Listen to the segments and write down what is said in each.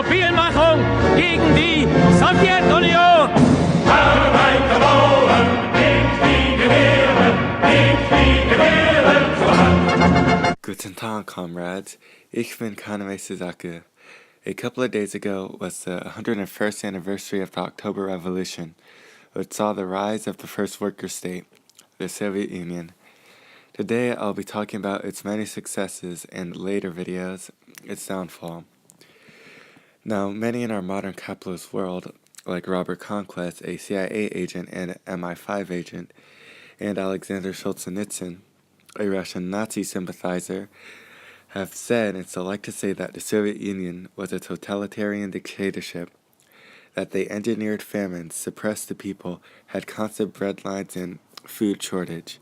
Mobilmachung gegen die Sowjetunion. Arbeiter wollen nicht die Gewehre zur Hand. Guten Tag, comrades. Ich bin Kaname Suzaku. A couple of days ago was the 101st anniversary of the October Revolution, which saw the rise of the first worker state, the Soviet Union. Today I'll be talking about its many successes and later videos, its downfall. Now, many in our modern capitalist world, like Robert Conquest, a CIA agent and MI5 agent, and Alexander Solzhenitsyn, a Russian Nazi sympathizer, have said and still like to say that the Soviet Union was a totalitarian dictatorship, that they engineered famines, suppressed the people, had constant bread lines and food shortage,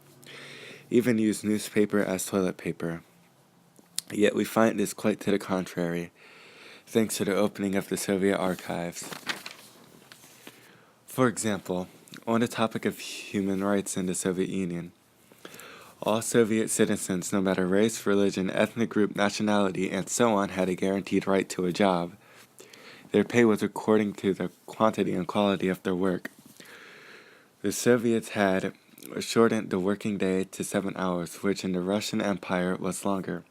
even used newspaper as toilet paper. Yet we find this quite to the contrary, thanks to the opening of the Soviet archives. For example, on the topic of human rights in the Soviet Union, all Soviet citizens, no matter race, religion, ethnic group, nationality, and so on, had a guaranteed right to a job. Their pay was according to the quantity and quality of their work. The Soviets had shortened the working day to 7 hours, which in the Russian Empire was longer.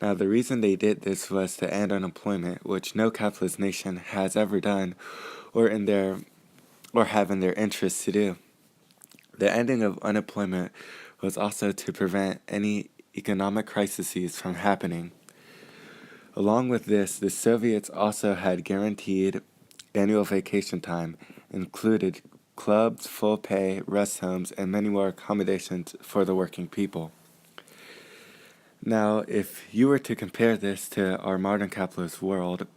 Now, the reason they did this was to end unemployment, which no capitalist nation has ever done or have in their interests to do. The ending of unemployment was also to prevent any economic crises from happening. Along with this, the Soviets also had guaranteed annual vacation time, included clubs, full pay, rest homes, and many more accommodations for the working people. Now, if you were to compare this to our modern capitalist world,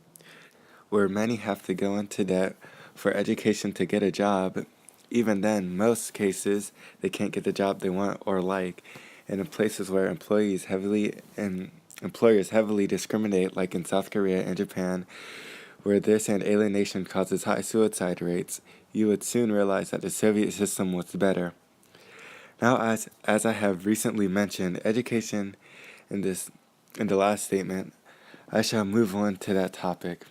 where many have to go into debt for education to get a job, even then, most cases, they can't get the job they want or like, and in places where employers heavily discriminate, like in South Korea and Japan, where this and alienation causes high suicide rates, you would soon realize that the Soviet system was better. Now, as I have recently mentioned, education in the last statement, I shall move on to that topic.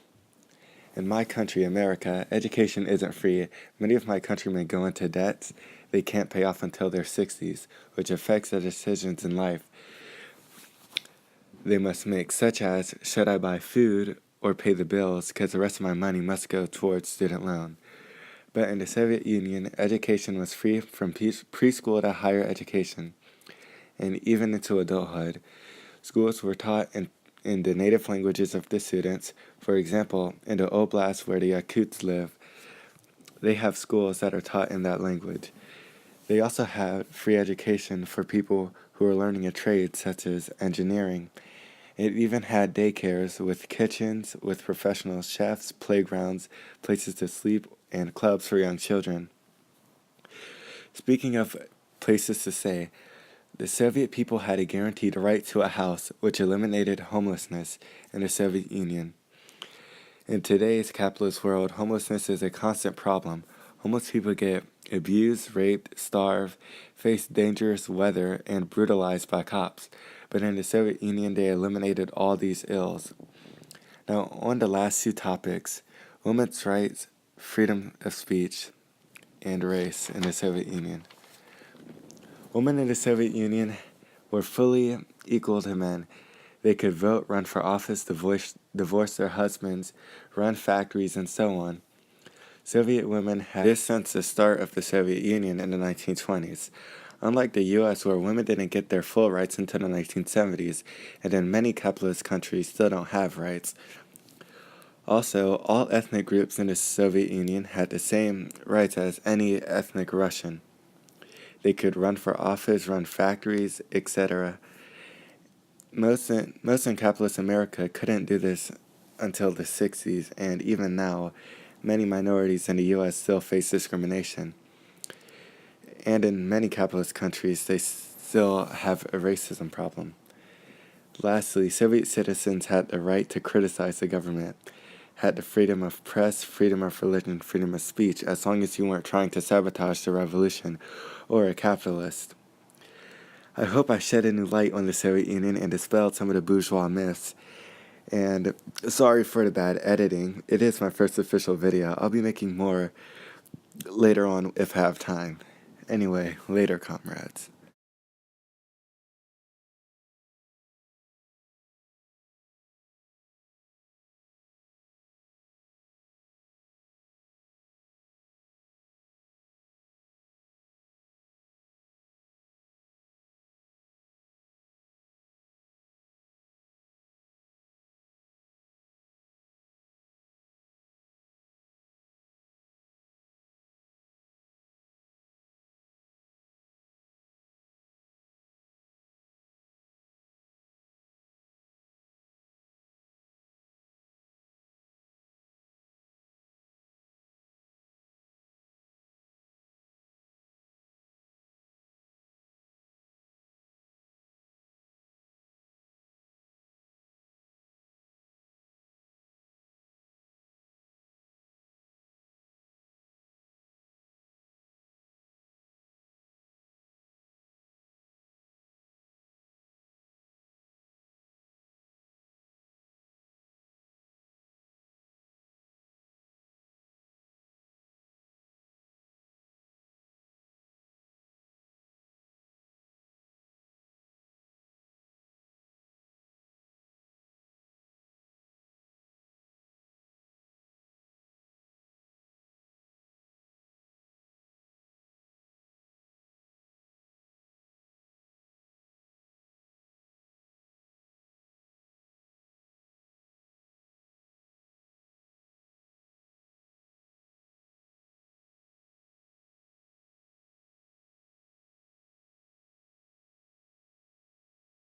In my country, America, education isn't free. Many of my countrymen go into debts they can't pay off until their 60s, which affects their decisions in life they must make, such as, should I buy food or pay the bills, because the rest of my money must go towards student loan. But in the Soviet Union, education was free from preschool to higher education, and even into adulthood. Schools were taught in the native languages of the students. For example, in the oblast where the Yakuts live, they have schools that are taught in that language. They also have free education for people who are learning a trade such as engineering. It even had daycares with kitchens, with professional chefs, playgrounds, places to sleep, and clubs for young children. Speaking of places to stay, the Soviet people had a guaranteed right to a house, which eliminated homelessness in the Soviet Union. In today's capitalist world, homelessness is a constant problem. Homeless people get abused, raped, starved, face dangerous weather, and brutalized by cops. But in the Soviet Union, they eliminated all these ills. Now, on the last two topics, women's rights, freedom of speech, and race in the Soviet Union. Women in the Soviet Union were fully equal to men. They could vote, run for office, divorce their husbands, run factories, and so on. Soviet women had this since the start of the Soviet Union in the 1920s. Unlike the U.S., where women didn't get their full rights until the 1970s, and in many capitalist countries still don't have rights. Also, all ethnic groups in the Soviet Union had the same rights as any ethnic Russian. They could run for office, run factories, etc. Most in capitalist America couldn't do this until the 60s, and even now, many minorities in the U.S. still face discrimination. And in many capitalist countries, they still have a racism problem. Lastly, Soviet citizens had the right to criticize the government, had the freedom of press, freedom of religion, freedom of speech, as long as you weren't trying to sabotage the revolution or a capitalist. I hope I shed a new light on the Soviet Union and dispelled some of the bourgeois myths, And sorry for the bad editing. It is my first official video. I'll be making more later on if I have time. Anyway, later, comrades.